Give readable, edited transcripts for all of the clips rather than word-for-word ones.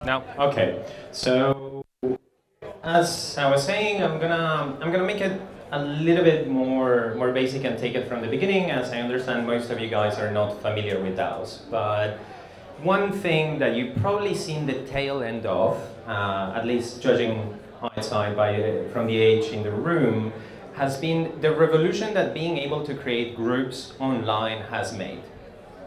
No. Okay. So as I was saying, I'm gonna make it a little bit more basic and take it from the beginning, as I understand most of you guys are not familiar with DAOs. But one thing that you've probably seen the tail end of, at least judging hindsight from the age in the room, has been the revolution that being able to create groups online has made.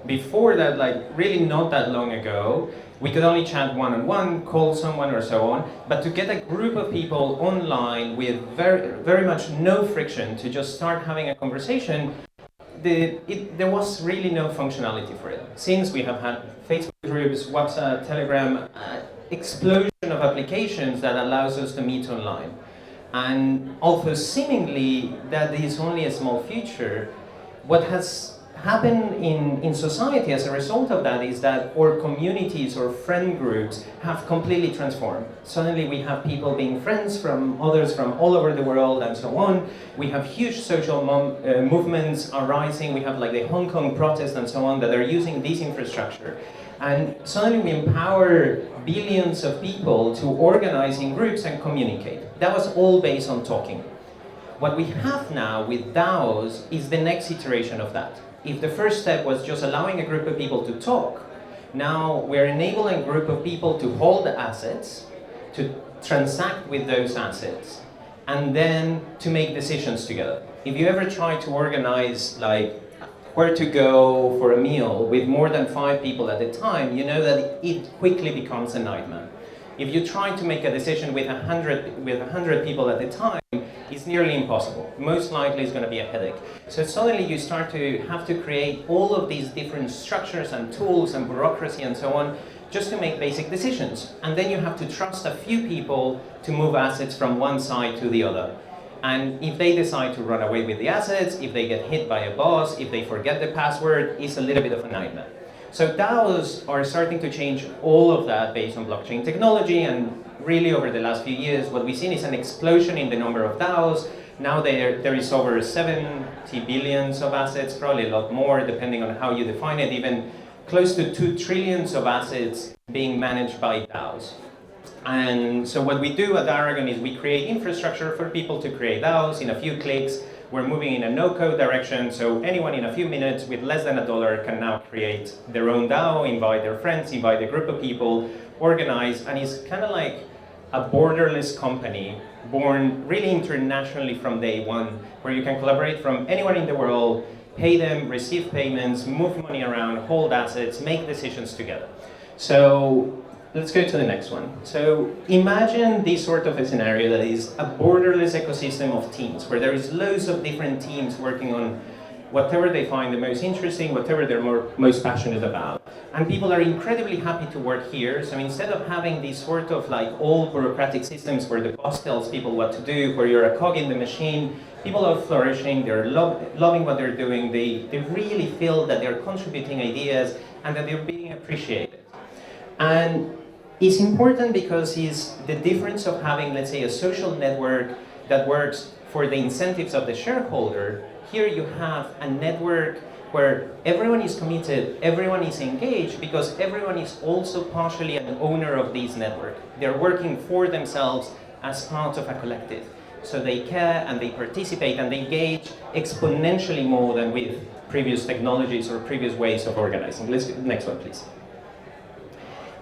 Before that, like really not that long ago, we could only chat one-on-one, call someone or so on, but to get a group of people online with very much no friction to just start having a conversation, there was really no functionality for it. Since we have had Facebook groups, WhatsApp, Telegram, explosion of applications that allows us to meet online. And although seemingly that is only a small feature, what has happened in society as a result of that is that our communities or friend groups have completely transformed. Suddenly we have people being friends from others from all over the world and so on. We have huge social movements arising. We have like the Hong Kong protest and so on that are using this infrastructure. And suddenly we empower billions of people to organize in groups and communicate. That was all based on talking. What we have now with DAOs is the next iteration of that. If the first step was just allowing a group of people to talk, now we're enabling a group of people to hold assets, to transact with those assets, and then to make decisions together. If you ever try to organize like where to go for a meal with more than 5 people at a time, you know that it quickly becomes a nightmare. If you try to make a decision with 100 people at a time, it's nearly impossible. Most likely it's going to be a headache. So suddenly you start to have to create all of these different structures and tools and bureaucracy and so on just to make basic decisions. And then you have to trust a few people to move assets from one side to the other. And if they decide to run away with the assets, if they get hit by a boss, if they forget the password, it's a little bit of a nightmare. So DAOs are starting to change all of that based on blockchain technology, and really over the last few years what we've seen is an explosion in the number of DAOs. Now there is over 70 billions of assets, probably a lot more depending on how you define it, even close to 2 trillions of assets being managed by DAOs. And so what we do at Aragon is we create infrastructure for people to create DAOs in a few clicks. We're moving in a no-code direction, so anyone in a few minutes with less than $1 can now create their own DAO, invite their friends, invite a group of people, organize, and it's kind of like a borderless company born really internationally from day one, where you can collaborate from anywhere in the world, pay them, receive payments, move money around, hold assets, make decisions together. So let's go to the next one. So imagine this sort of a scenario that is a borderless ecosystem of teams, where there is loads of different teams working on whatever they find the most interesting, whatever they're most passionate about. And people are incredibly happy to work here. So instead of having these sort of like old bureaucratic systems where the boss tells people what to do, where you're a cog in the machine, people are flourishing, they're loving what they're doing, they really feel that they're contributing ideas and that they're being appreciated. And it's important because it's the difference of having, let's say, a social network that works for the incentives of the shareholder. Here you have a network where everyone is committed, everyone is engaged, because everyone is also partially an owner of this network. They're working for themselves as part of a collective. So they care and they participate and they engage exponentially more than with previous technologies or previous ways of organizing. Let's go, next one, please.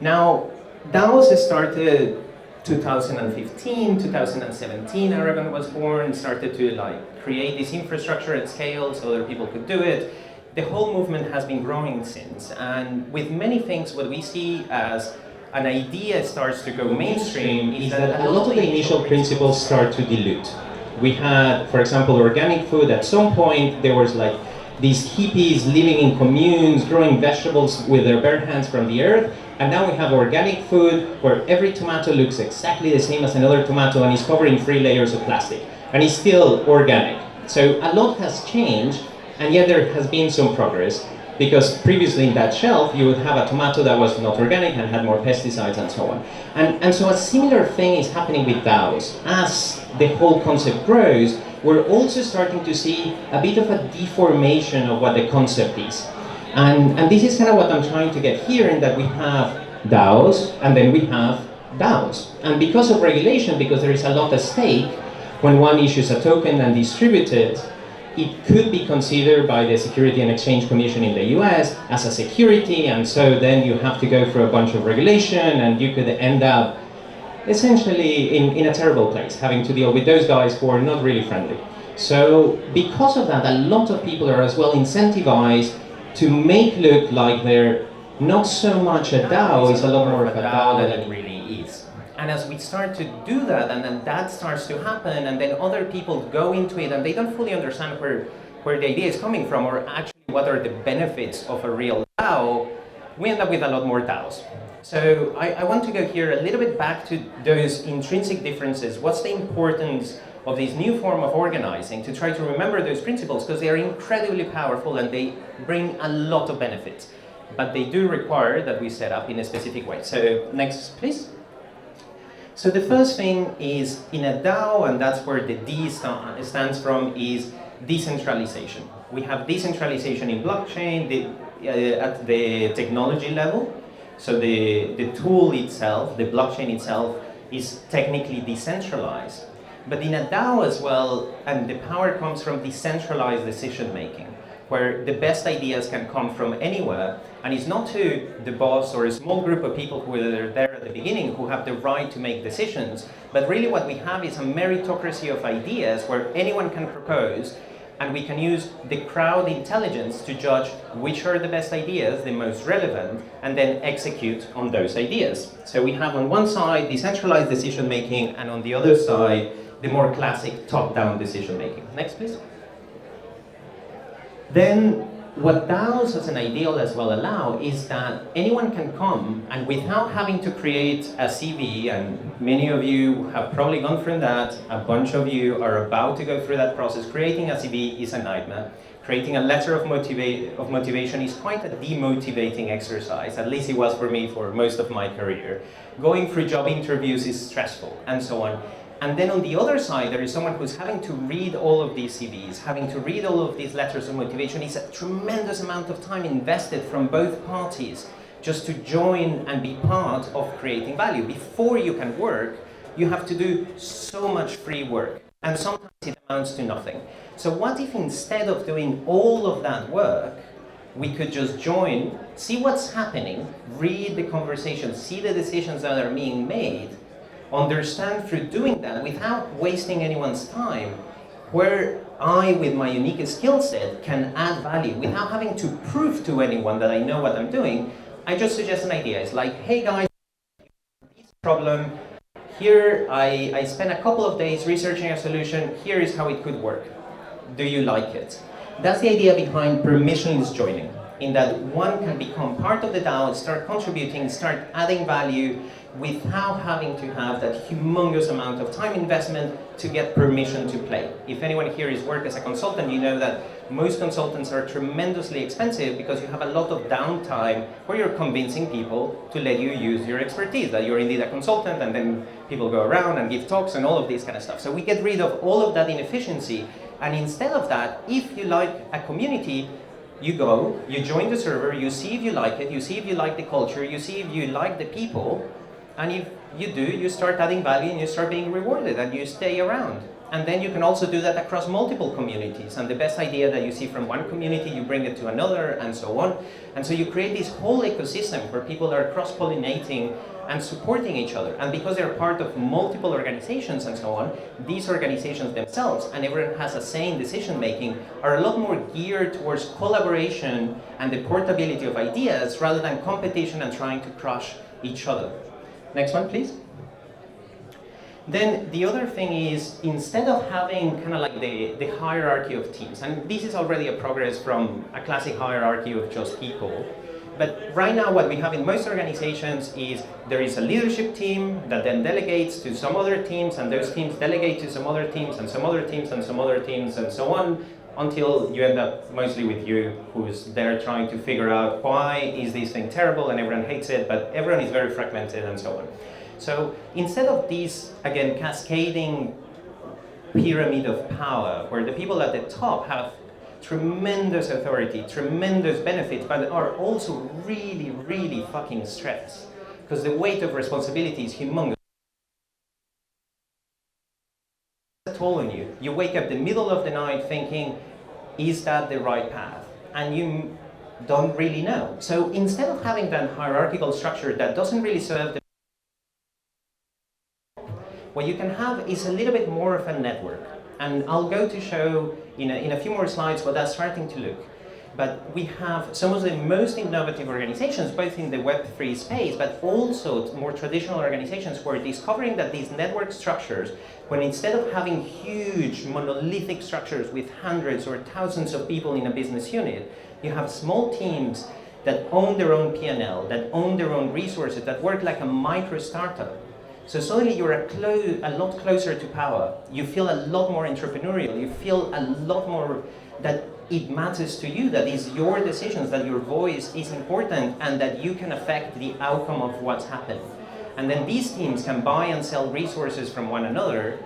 Now, DAOs started 2015, 2017, Aragon was born, started to like create this infrastructure at scale so other people could do it. The whole movement has been growing since, and with many things what we see as an idea starts to go mainstream is that a lot of the initial principles start to dilute. We had, for example, organic food. At some point there was like these hippies living in communes, growing vegetables with their bare hands from the earth. And now we have organic food where every tomato looks exactly the same as another tomato and is covered in 3 layers of plastic. And it's still organic. So a lot has changed, and yet there has been some progress. Because previously in that shelf, you would have a tomato that was not organic and had more pesticides and so on. And so a similar thing is happening with DAOs. As the whole concept grows, we're also starting to see a bit of a deformation of what the concept is. And this is kind of what I'm trying to get here, in that we have DAOs, and then we have DAOs. And because of regulation, because there is a lot at stake, when one issues a token and distributes it, it could be considered by the Security and Exchange Commission in the US as a security, and so then you have to go through a bunch of regulation, and you could end up essentially in a terrible place, having to deal with those guys who are not really friendly. So because of that, a lot of people are as well incentivized to make look like they're not so much a DAO, it's a lot more of a DAO than it really is. And as we start to do that, and then that starts to happen, and then other people go into it, and they don't fully understand where the idea is coming from, or actually what are the benefits of a real DAO, we end up with a lot more DAOs. So I want to go here a little bit back to those intrinsic differences. What's the importance of this new form of organizing, to try to remember those principles, because they are incredibly powerful and they bring a lot of benefits. But they do require that we set up in a specific way. So next, please. So the first thing is in a DAO, and that's where the D stands from, is decentralization. We have decentralization in blockchain at the technology level. So the tool itself, the blockchain itself, is technically decentralized. But in a DAO as well, and the power comes from decentralized decision making, where the best ideas can come from anywhere, and it's not to the boss or a small group of people who are there at the beginning who have the right to make decisions, but really what we have is a meritocracy of ideas where anyone can propose, and we can use the crowd intelligence to judge which are the best ideas, the most relevant, and then execute on those ideas. So we have on one side decentralized decision making, and on the other side the more classic top-down decision making. Next, please. Then what DAOs as an ideal as well allow is that anyone can come, and without having to create a CV, and many of you have probably gone through that, a bunch of you are about to go through that process. Creating a CV is a nightmare. Creating a letter of motivation is quite a demotivating exercise, at least it was for me for most of my career. Going through job interviews is stressful, and so on. And then on the other side, there is someone who's having to read all of these CVs, having to read all of these letters of motivation. It's a tremendous amount of time invested from both parties just to join and be part of creating value. Before you can work, you have to do so much free work, and sometimes it amounts to nothing. So what if instead of doing all of that work, we could just join, see what's happening, read the conversation, see the decisions that are being made, understand through doing that without wasting anyone's time, where I, with my unique skill set, can add value without having to prove to anyone that I know what I'm doing. I just suggest an idea. It's like, hey guys, this problem, here I spent a couple of days researching a solution, here is how it could work. Do you like it? That's the idea behind permissionless joining, in that one can become part of the DAO, start contributing, start adding value, without having to have that humongous amount of time investment to get permission to play. If anyone here is work as a consultant, you know that most consultants are tremendously expensive because you have a lot of downtime where you're convincing people to let you use your expertise, that you're indeed a consultant, and then people go around and give talks and all of this kind of stuff. So we get rid of all of that inefficiency, and instead of that, if you like a community, you go, you join the server, you see if you like it, you see if you like the culture, you see if you like the people, and if you do, you start adding value and you start being rewarded and you stay around. And then you can also do that across multiple communities. And the best idea that you see from one community, you bring it to another, and so on. And so you create this whole ecosystem where people are cross-pollinating and supporting each other. And because they're part of multiple organizations and so on, these organizations themselves, and everyone has a say in decision-making, are a lot more geared towards collaboration and the portability of ideas rather than competition and trying to crush each other. Next one, please. Then the other thing is, instead of having kind of like the hierarchy of teams, and this is already a progress from a classic hierarchy of just people, but right now what we have in most organizations is there is a leadership team that then delegates to some other teams, and those teams delegate to some other teams, and some other teams, and some other teams, and so on, until you end up mostly with you, who's there trying to figure out why is this thing terrible and everyone hates it, but everyone is very fragmented and so on. So instead of these, again, cascading pyramid of power, where the people at the top have tremendous authority, tremendous benefits, but are also really, really fucking stressed. because the weight of responsibility is humongous. Toll on you. You wake up the middle of the night thinking, is that the right path? And you don't really know. So instead of having that hierarchical structure that doesn't really serve the, what you can have is a little bit more of a network. And I'll go to show in a few more slides what that's starting to look. But we have some of the most innovative organizations, both in the Web3 space, but also more traditional organizations who are discovering that these network structures, when instead of having huge monolithic structures with hundreds or thousands of people in a business unit, you have small teams that own their own P&L, that own their own resources, that work like a micro startup. So suddenly you're a lot closer to power. You feel a lot more entrepreneurial. You feel a lot more that it matters to you, that it's your decisions, that your voice is important, and that you can affect the outcome of what's happened. And then these teams can buy and sell resources from one another,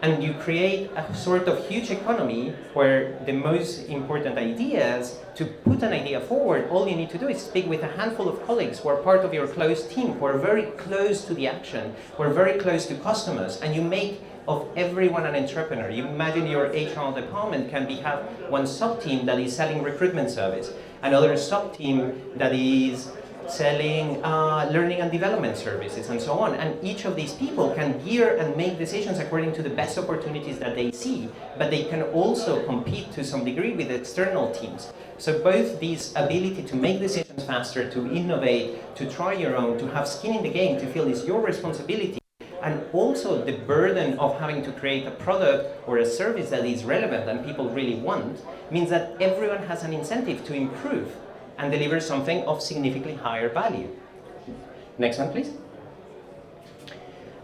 and you create a sort of huge economy where the most important ideas, to put an idea forward, all you need to do is speak with a handful of colleagues who are part of your close team, who are very close to the action, who are very close to customers, and you make of everyone an entrepreneur. You imagine your HR department can have one sub-team that is selling recruitment service, another sub-team that is selling learning and development services, and so on. And each of these people can gear and make decisions according to the best opportunities that they see, but they can also compete to some degree with external teams. So both this ability to make decisions faster, to innovate, to try your own, to have skin in the game, to feel it's your responsibility, and also the burden of having to create a product or a service that is relevant and people really want, means that everyone has an incentive to improve and deliver something of significantly higher value. Next one, please.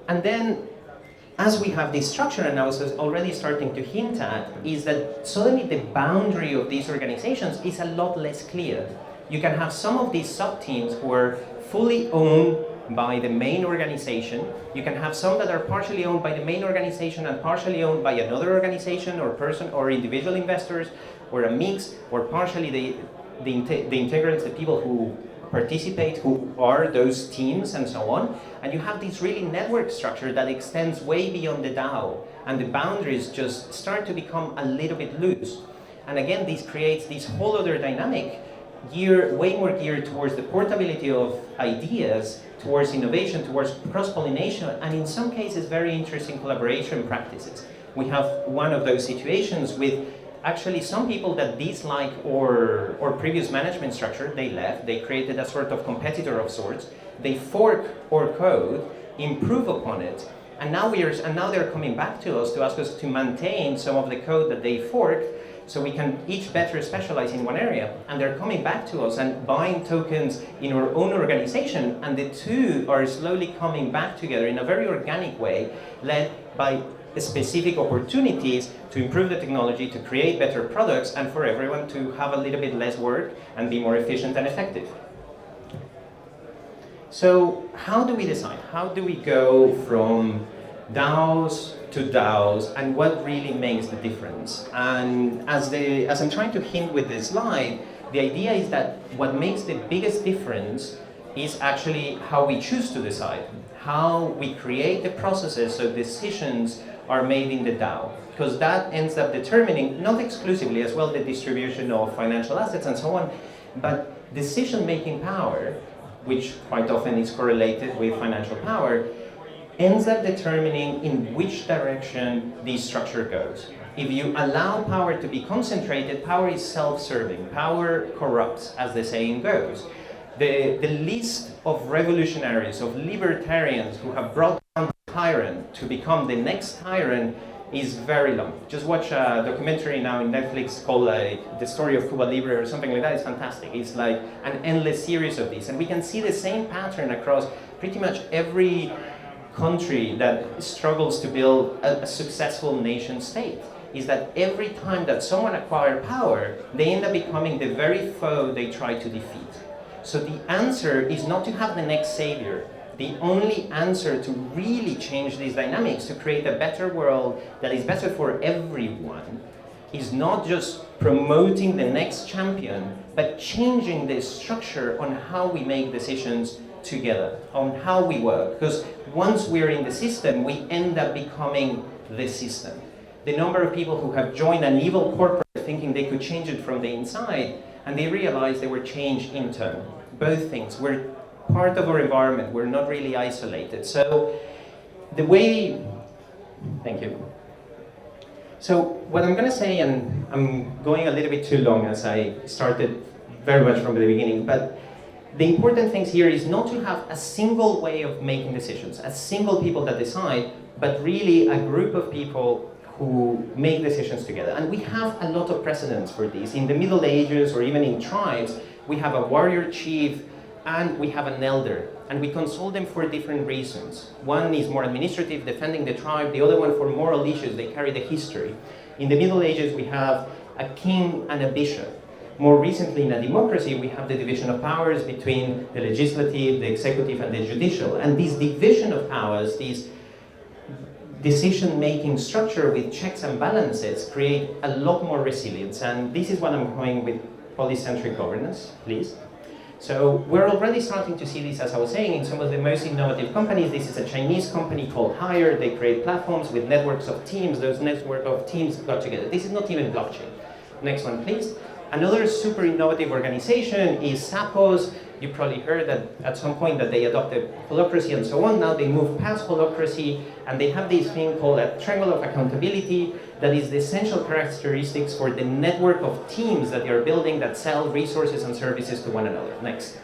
And then, as we have this structure, and I was already starting to hint at, is that suddenly the boundary of these organizations is a lot less clear. You can have some of these sub-teams who are fully owned by the main organization. You can have some that are partially owned by the main organization and partially owned by another organization or person or individual investors, or a mix, or partially the integrants, the people who participate, who are those teams, and so on. And you have this really network structure that extends way beyond the DAO, and the boundaries just start to become a little bit loose. And again, this creates this whole other dynamic, way more geared towards the portability of ideas, towards innovation, towards cross-pollination, and in some cases very interesting collaboration practices. We have one of those situations with actually some people that dislike our previous management structure. They left, they created a sort of competitor of sorts, they fork our code, improve upon it, and now they're coming back to us to ask us to maintain some of the code that they forked, so we can each better specialize in one area. And they're coming back to us and buying tokens in our own organization, and the two are slowly coming back together in a very organic way, led by specific opportunities to improve the technology, to create better products, and for everyone to have a little bit less work and be more efficient and effective. So how do we decide? How do we go from DAOs to DAOs, and what really makes the difference? And as I'm trying to hint with this slide, the idea is that what makes the biggest difference is actually how we choose to decide, how we create the processes so decisions are made in the DAO, because that ends up determining, not exclusively as well, the distribution of financial assets and so on, but decision-making power, which quite often is correlated with financial power, ends up determining in which direction the structure goes. If you allow power to be concentrated, power is self-serving. Power corrupts, as the saying goes. The list of revolutionaries, of libertarians who have brought down the tyrant to become the next tyrant is very long. Just watch a documentary now in Netflix called The Story of Cuba Libre or something like that. It's fantastic. It's like an endless series of these. And we can see the same pattern across pretty much every country that struggles to build a successful nation state, is that every time that someone acquires power, they end up becoming the very foe they try to defeat. So the answer is not to have the next savior. The only answer to really change these dynamics, to create a better world that is better for everyone, is not just promoting the next champion, but changing the structure on how we make decisions together on how we work, because once we're in the system, we end up becoming the system. The number of people who have joined an evil corporate thinking they could change it from the inside, and they realized they were changed internally. Both things. We're part of our environment. We're not really isolated. So the way, thank you. So what I'm going to say, and I'm going a little bit too long as I started very much from the beginning, but the important thing here is not to have a single way of making decisions, a single people that decide, but really a group of people who make decisions together. And we have a lot of precedents for this. In the Middle Ages, or even in tribes, we have a warrior chief and we have an elder. And we consult them for different reasons. One is more administrative, defending the tribe. The other one for moral issues, they carry the history. In the Middle Ages, we have a king and a bishop. More recently, in a democracy, we have the division of powers between the legislative, the executive, and the judicial. And this division of powers, this decision-making structure with checks and balances create a lot more resilience. And this is what I'm going with polycentric governance, please. So we're already starting to see this, as I was saying, in some of the most innovative companies. This is a Chinese company called Hire. They create platforms with networks of teams. Those network of teams got together. This is not even blockchain. Next one, please. Another super innovative organization is Sapos. You probably heard that at some point that they adopted holacracy and so on. Now they move past holacracy and they have this thing called a triangle of accountability that is the essential characteristics for the network of teams that they are building that sell resources and services to one another. Next.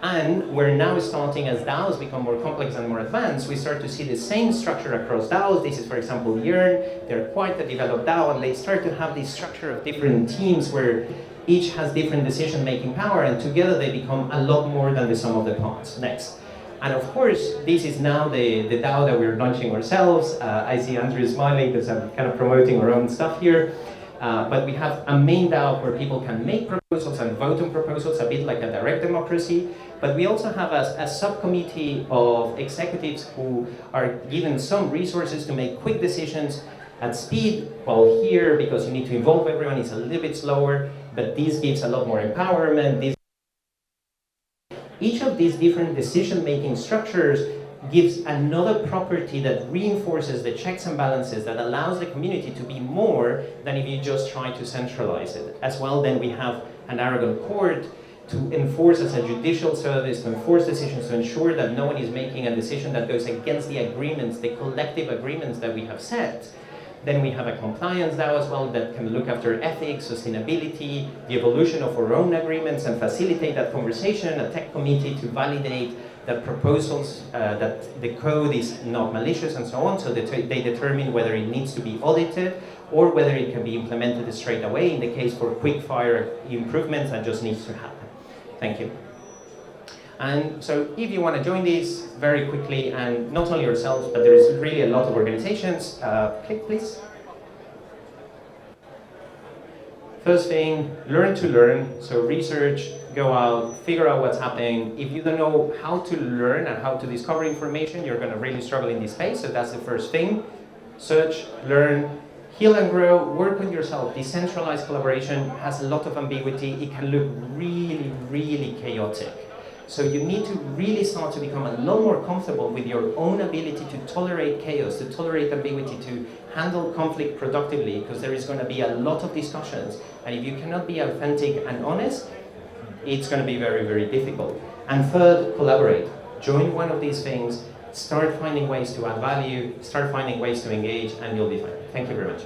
And we're now starting, as DAOs become more complex and more advanced, we start to see the same structure across DAOs. This is, for example, Yearn. They're quite a developed DAO, and they start to have this structure of different teams where each has different decision-making power, and together they become a lot more than the sum of the parts. Next. And of course, this is now the DAO that we're launching ourselves. I see Andrew smiling because I'm kind of promoting our own stuff here. But we have a main DAO where people can make proposals and vote on proposals, a bit like a direct democracy. But we also have a subcommittee of executives who are given some resources to make quick decisions at speed, while here, because you need to involve everyone, it's a little bit slower, but this gives a lot more empowerment. Each of these different decision-making structures gives another property that reinforces the checks and balances that allows the community to be more than if you just try to centralize it. As well, then we have an Aragon court to enforce as a judicial service, to enforce decisions, to ensure that no one is making a decision that goes against the agreements, the collective agreements that we have set. Then we have a compliance DAO as well that can look after ethics, sustainability, the evolution of our own agreements and facilitate that conversation, a tech committee to validate that proposals, that the code is not malicious and so on, so that they determine whether it needs to be audited or whether it can be implemented straight away in the case for quick fire improvements that just needs to happen. Thank you. And so if you want to join these very quickly, and not only yourselves, but there is really a lot of organizations, click please. First thing, learn to learn. So research, go out, figure out what's happening. If you don't know how to learn and how to discover information, you're going to really struggle in this space. So that's the first thing. Search, learn, heal and grow, work on yourself. Decentralized collaboration has a lot of ambiguity. It can look really, really chaotic. So you need to really start to become a lot more comfortable with your own ability to tolerate chaos, to tolerate ambiguity, to handle conflict productively, because there is going to be a lot of discussions. And if you cannot be authentic and honest, it's going to be very, very difficult. And third, collaborate. Join one of these things, start finding ways to add value, start finding ways to engage, and you'll be fine. Thank you very much.